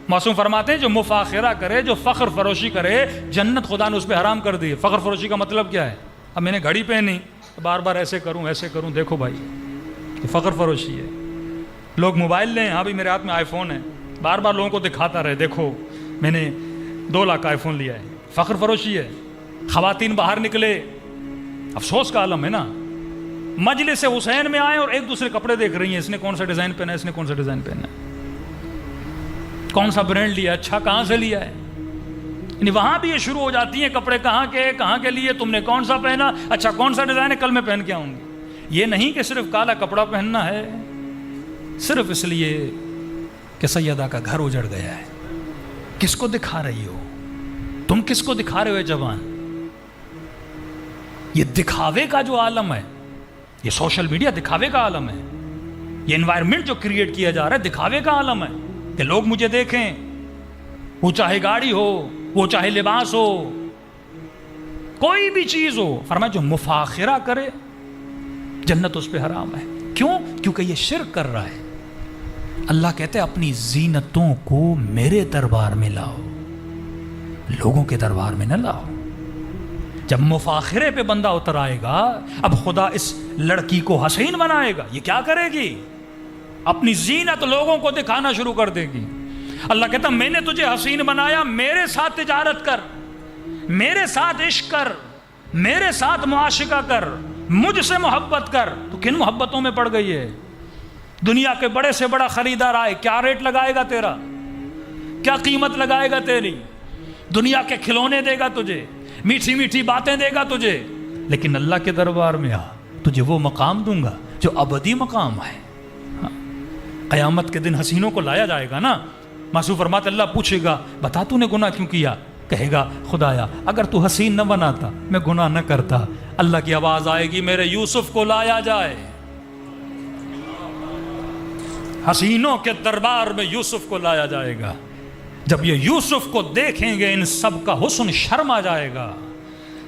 معصوم فرماتے ہیں جو مفاخرہ کرے، جو فخر فروشی کرے، جنت خدا نے اس پہ حرام کر دی. فخر فروشی کا مطلب کیا ہے؟ اب میں نے گھڑی پہنی، بار بار ایسے کروں، دیکھو بھائی یہ فخر فروشی ہے. لوگ موبائل لیں، ہاں بھی میرے ہاتھ میں آئی فون ہے، بار بار لوگوں کو دکھاتا رہے، دیکھو میں نے 2 لاکھ کا آئی فون لیا ہے. فخر فروشی ہے. خواتین باہر نکلے، افسوس کا عالم ہے نا، مجلس حسین میں آئے اور ایک دوسرے کپڑے دیکھ رہی ہیں، اس نے کون سا ڈیزائن پہنا ہے، اس نے کون سا ڈیزائن پہنا ہے، کون سا برانڈ لیا، اچھا کہاں سے لیا ہے. یعنی وہاں بھی یہ شروع ہو جاتی ہیں، کپڑے کہاں کے لیے، تم نے کون سا پہنا، اچھا کون سا ڈیزائن ہے، کل میں پہن کے آؤں گی. یہ نہیں کہ صرف کالا کپڑا پہننا ہے صرف اس لیے کہ سیدہ کا گھر اجڑ گیا ہے. کس کو دکھا رہی ہو تم، کس کو دکھا رہے ہو جوان؟ یہ دکھاوے کا جو عالم ہے، یہ سوشل میڈیا دکھاوے کا عالم ہے. یہ انوائرمنٹ جو کریٹ کیا جا رہا ہے دکھاوے کا عالم ہے کہ لوگ مجھے دیکھیں، وہ چاہے گاڑی ہو، وہ چاہے لباس ہو، کوئی بھی چیز ہو. فرمایا جو مفاخرہ کرے جنت اس پہ حرام ہے. کیوں؟ کیونکہ یہ شرک کر رہا ہے. اللہ کہتے ہیں اپنی زینتوں کو میرے دربار میں لاؤ، لوگوں کے دربار میں نہ لاؤ. جب مفاخرے پہ بندہ اتر آئے گا، اب خدا اس لڑکی کو حسین بنائے گا. یہ کیا کرے گی؟ اپنی زینت لوگوں کو دکھانا شروع کر دے گی. اللہ کہتا میں نے تجھے حسین بنایا، میرے ساتھ تجارت کر، میرے ساتھ عشق کر، میرے ساتھ معاشقہ کر، مجھ سے محبت کر. تو کن محبتوں میں پڑ گئی ہے؟ دنیا کے بڑے سے بڑا خریدار آئے، کیا ریٹ لگائے گا تیرا؟ کیا قیمت لگائے گا تیری؟ دنیا کے کھلونے دے گا تجھے، میٹھی میٹھی باتیں دے گا تجھے، لیکن اللہ کے دربار میں آ، تجھے وہ مقام دوں گا جو ابدی مقام ہے. قیامت کے دن حسینوں کو لایا جائے گا نا. معصوم فرماتے اللہ پوچھے گا بتا تو نے گناہ کیوں کیا؟ کہے گا خدایا اگر تو حسین نہ بناتا میں گناہ نہ کرتا. اللہ کی آواز آئے گی میرے یوسف کو لایا جائے. حسینوں کے دربار میں یوسف کو لایا جائے گا. جب یہ یوسف کو دیکھیں گے ان سب کا حسن شرم آ جائے گا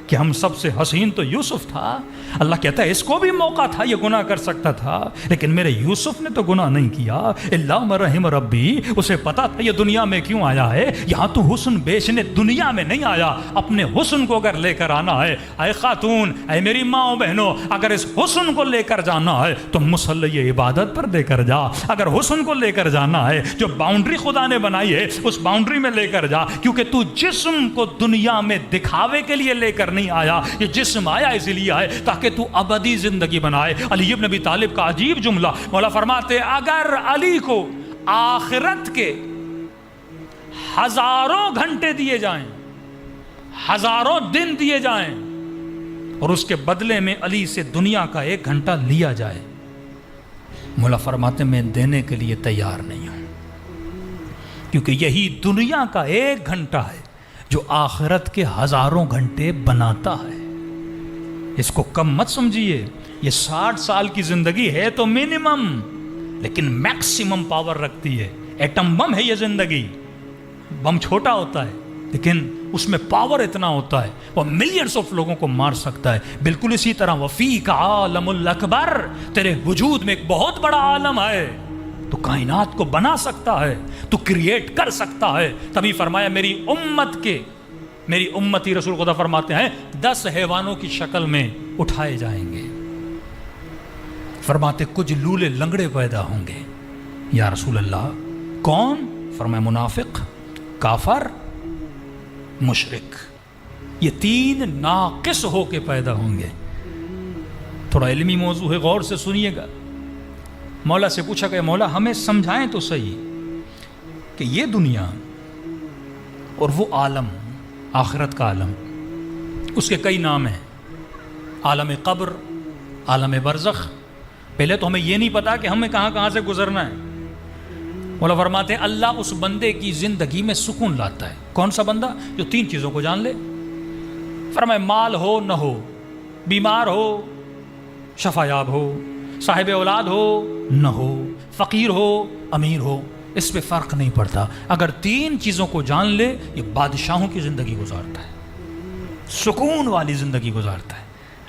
کہ ہم سب سے حسین تو یوسف تھا. اللہ کہتا ہے اس کو بھی موقع تھا، یہ گناہ کر سکتا تھا، لیکن میرے یوسف نے تو گناہ نہیں کیا. الا من رحم ربی، اسے پتا تھا یہ دنیا میں کیوں آیا ہے. یہاں تو حسن بیچنے دنیا میں نہیں آیا، اپنے حسن کو اگر لے کر آنا ہے، اے خاتون، اے میری ماں بہنوں، اگر اس حسن کو لے کر جانا ہے تو مصلی عبادت پر دے کر جا. اگر حسن کو لے کر جانا ہے، جو باؤنڈری خدا نے بنائی ہے اس باؤنڈری میں لے کر جا، کیونکہ تو جسم کو دنیا میں دکھاوے کے لیے لے کر نہیں آیا. یہ جسم آیا اسی لیے آئے تاکہ تو ابدی زندگی بنائے. علی ابن ابی طالب کا عجیب جملہ، مولا فرماتے اگر علی کو آخرت کے ہزاروں گھنٹے دیے جائیں، ہزاروں دن دیے جائیں، اور اس کے بدلے میں علی سے دنیا کا 1 گھنٹہ لیا جائے، مولا فرماتے میں دینے کے لیے تیار نہیں ہوں، کیونکہ یہی دنیا کا 1 گھنٹہ ہے جو آخرت کے ہزاروں گھنٹے بناتا ہے. اس کو کم مت سمجھیے. یہ 60 سال کی زندگی ہے تو منیمم، لیکن میکسیمم پاور رکھتی ہے. ایٹم بم ہے یہ زندگی. بم چھوٹا ہوتا ہے لیکن اس میں پاور اتنا ہوتا ہے وہ ملینز آف لوگوں کو مار سکتا ہے. بالکل اسی طرح وفیک عالم الاکبر، تیرے وجود میں ایک بہت بڑا عالم ہے، تو کائنات کو بنا سکتا ہے، تو کریٹ کر سکتا ہے. تبھی فرمایا میری امتی رسول خدا فرماتے ہیں 10 حیوانوں کی شکل میں اٹھائے جائیں گے. فرماتے کچھ لولے لنگڑے پیدا ہوں گے. یا رسول اللہ کون؟ فرمایا منافق، کافر، مشرک. یہ 3 ناقص ہو کے پیدا ہوں گے. تھوڑا علمی موضوع ہے، غور سے سنیے گا. مولا سے پوچھا کہ مولا ہمیں سمجھائیں تو صحیح کہ یہ دنیا اور وہ عالم، آخرت کا عالم، اس کے کئی نام ہیں. عالم قبر، عالم برزخ. پہلے تو ہمیں یہ نہیں پتا کہ ہمیں کہاں سے گزرنا ہے. مولا فرماتے ہیں اللہ اس بندے کی زندگی میں سکون لاتا ہے. کون سا بندہ؟ جو 3 چیزوں کو جان لے. فرمائے مال ہو نہ ہو، بیمار ہو شفا یاب ہو، صاحب اولاد ہو نہ ہو، فقیر ہو امیر ہو، اس پہ فرق نہیں پڑتا. اگر 3 چیزوں کو جان لے یہ بادشاہوں کی زندگی گزارتا ہے، سکون والی زندگی گزارتا ہے.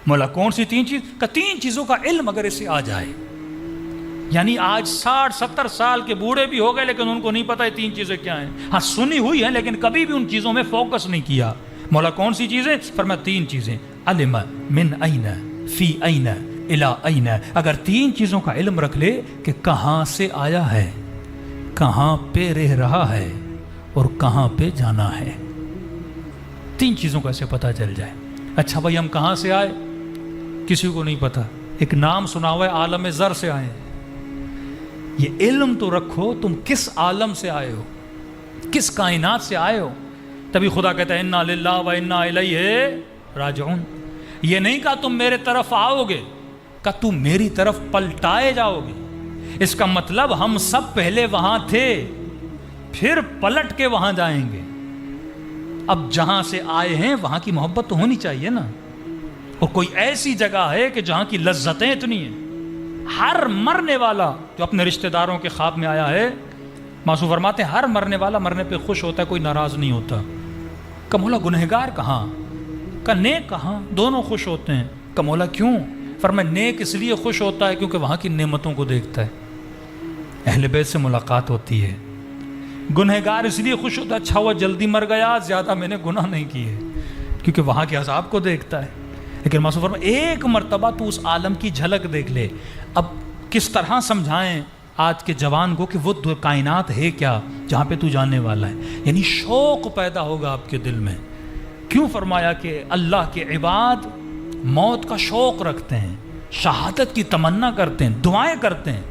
مولا کون سی 3 چیز؟ کہ 3 چیزوں کا علم اگر اسے آ جائے، یعنی آج 60-70 سال کے بوڑھے بھی ہو گئے لیکن ان کو نہیں پتا یہ 3 چیزیں کیا ہیں. ہاں سنی ہوئی ہیں لیکن کبھی بھی ان چیزوں میں فوکس نہیں کیا. مولا کون سی چیزیں؟ فرمایا 3 چیزیں. علم من این فی این الی این. اگر 3 چیزوں کا علم رکھ لے کہ کہاں سے آیا ہے، کہاں پہ رہ رہا ہے اور کہاں پہ جانا ہے، 3 چیزوں کا اسے پتہ چل جائے. اچھا بھائی ہم کہاں سے آئے؟ کسی کو نہیں پتا. ایک نام سنا ہوا ہے عالم ذر سے آئے. یہ علم تو رکھو تم کس عالم سے آئے ہو، کس کائنات سے آئے ہو. تبھی خدا کہتا ہے انا للہ و انا الیہ راجعون. یہ نہیں کہا تم میرے طرف آؤ گے، کہا تم میری طرف پلٹائے جاؤ گے. اس کا مطلب ہم سب پہلے وہاں تھے پھر پلٹ کے وہاں جائیں گے. اب جہاں سے آئے ہیں وہاں کی محبت تو ہونی چاہیے نا. اور کوئی ایسی جگہ ہے کہ جہاں کی لذتیں اتنی ہیں. ہر مرنے والا جو اپنے رشتہ داروں کے خواب میں آیا ہے، معصوم فرماتے ہیں ہر مرنے والا مرنے پہ خوش ہوتا ہے، کوئی ناراض نہیں ہوتا. کہ مولا گنہگار کہاں، کہ نیک کہاں، دونوں خوش ہوتے ہیں. کہ مولا کیوں؟ فرمایا نیک اس لیے خوش ہوتا ہے کیونکہ وہاں کی نعمتوں کو دیکھتا ہے، اہل بیت سے ملاقات ہوتی ہے. گنہگار اس لیے خوش ہوتا ہے اچھا ہوا جلدی مر گیا، زیادہ میں نے گناہ نہیں کیے، کیونکہ وہاں کے عذاب کو دیکھتا ہے. لیکن معصوم فرمایا ایک مرتبہ تو اس عالم کی جھلک دیکھ لے. اب کس طرح سمجھائیں آج کے جوان کو کہ وہ کائنات ہے کیا جہاں پہ تو جانے والا ہے. یعنی شوق پیدا ہوگا آپ کے دل میں. کیوں فرمایا کہ اللہ کے عباد موت کا شوق رکھتے ہیں، شہادت کی تمنا کرتے ہیں، دعائیں کرتے ہیں.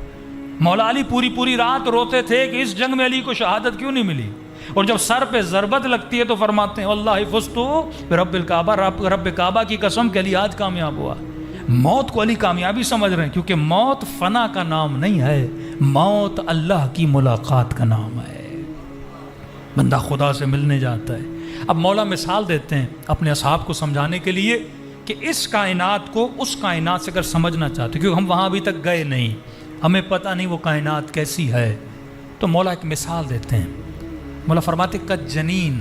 مولا علی پوری رات روتے تھے کہ اس جنگ میں علی کو شہادت کیوں نہیں ملی. اور جب سر پہ ضربت لگتی ہے تو فرماتے ہیں اللہ فزتو برب الکعبہ، رب کعبہ کی قسم کہ علی آج کامیاب ہوا. موت کو علی کامیابی سمجھ رہے ہیں کیونکہ موت فنا کا نام نہیں ہے، موت اللہ کی ملاقات کا نام ہے. بندہ خدا سے ملنے جاتا ہے. اب مولا مثال دیتے ہیں اپنے اصحاب کو سمجھانے کے لیے کہ اس کائنات کو اس کائنات سے اگر سمجھنا چاہتے، کیونکہ ہم وہاں ابھی تک گئے نہیں، ہمیں پتہ نہیں وہ کائنات کیسی ہے، تو مولا ایک مثال دیتے ہیں. مولا فرماتے کہ جنین،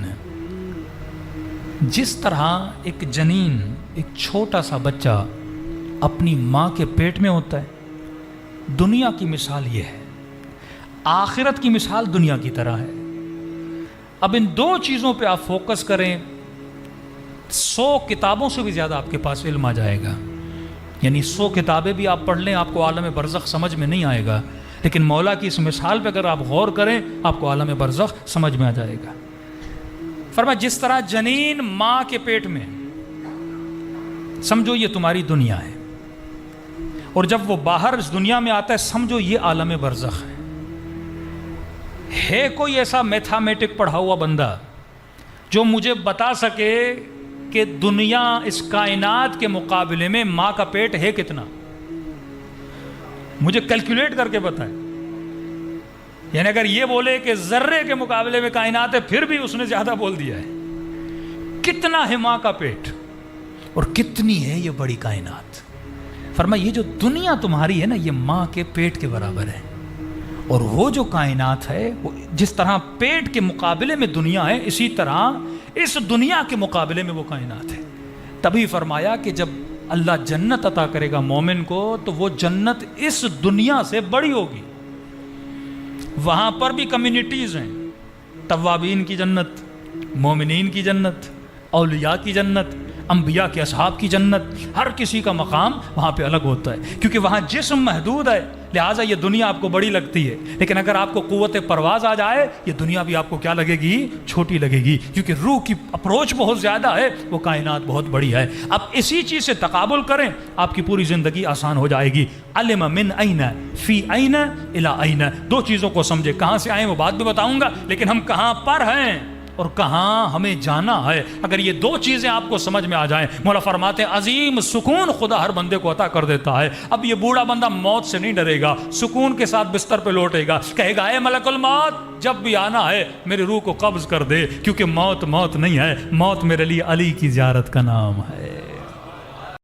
جس طرح ایک جنین، ایک چھوٹا سا بچہ اپنی ماں کے پیٹ میں ہوتا ہے، دنیا کی مثال یہ ہے، آخرت کی مثال دنیا کی طرح ہے. اب ان 2 چیزوں پہ آپ فوکس کریں، 100 کتابوں سے بھی زیادہ آپ کے پاس علم آ جائے گا. یعنی 100 کتابیں بھی آپ پڑھ لیں آپ کو عالم برزخ سمجھ میں نہیں آئے گا، لیکن مولا کی اس مثال پہ اگر آپ غور کریں آپ کو عالم برزخ سمجھ میں آ جائے گا. فرمایا جس طرح جنین ماں کے پیٹ میں، سمجھو یہ تمہاری دنیا ہے، اور جب وہ باہر اس دنیا میں آتا ہے سمجھو یہ عالم برزخ ہے. کوئی ایسا میتھامیٹک پڑھا ہوا بندہ جو مجھے بتا سکے کہ دنیا اس کائنات کے مقابلے میں ماں کا پیٹ ہے کتنا؟ مجھے کیلکولیٹ کر کے بتائیں. یعنی اگر یہ بولے کہ ذرے کے مقابلے میں کائنات ہے پھر بھی اس نے زیادہ بول دیا ہے. کتنا ہے ماں کا پیٹ اور کتنی ہے یہ بڑی کائنات. فرمایا یہ جو دنیا تمہاری ہے نا یہ ماں کے پیٹ کے برابر ہے، اور وہ جو کائنات ہے وہ جس طرح پیٹ کے مقابلے میں دنیا ہے اسی طرح اس دنیا کے مقابلے میں وہ کائنات ہے. تبھی فرمایا کہ جب اللہ جنت عطا کرے گا مومن کو تو وہ جنت اس دنیا سے بڑی ہوگی. وہاں پر بھی کمیونٹیز ہیں، توابین کی جنت، مومنین کی جنت، اولیاء کی جنت، انبیاء کے اصحاب کی جنت. ہر کسی کا مقام وہاں پہ الگ ہوتا ہے کیونکہ وہاں جسم محدود ہے، لہٰذا یہ دنیا آپ کو بڑی لگتی ہے. لیکن اگر آپ کو قوت پرواز آ جائے یہ دنیا بھی آپ کو کیا لگے گی؟ چھوٹی لگے گی، کیونکہ روح کی اپروچ بہت زیادہ ہے، وہ کائنات بہت بڑی ہے. اب اسی چیز سے تقابل کریں آپ کی پوری زندگی آسان ہو جائے گی. علم من این فی این الی این. 2 چیزوں کو سمجھے، کہاں سے آئے وہ بات بھی بتاؤں گا، لیکن ہم کہاں پر ہیں اور کہاں ہمیں جانا ہے. اگر یہ 2 چیزیں آپ کو سمجھ میں آ جائیں، مولا فرماتے ہیں عظیم سکون خدا ہر بندے کو عطا کر دیتا ہے. اب یہ بوڑھا بندہ موت سے نہیں ڈرے گا، سکون کے ساتھ بستر پہ لوٹے گا، کہے گا اے ملک الموت جب بھی آنا ہے میری روح کو قبض کر دے، کیونکہ موت نہیں ہے، موت میرے لیے علی کی زیارت کا نام ہے.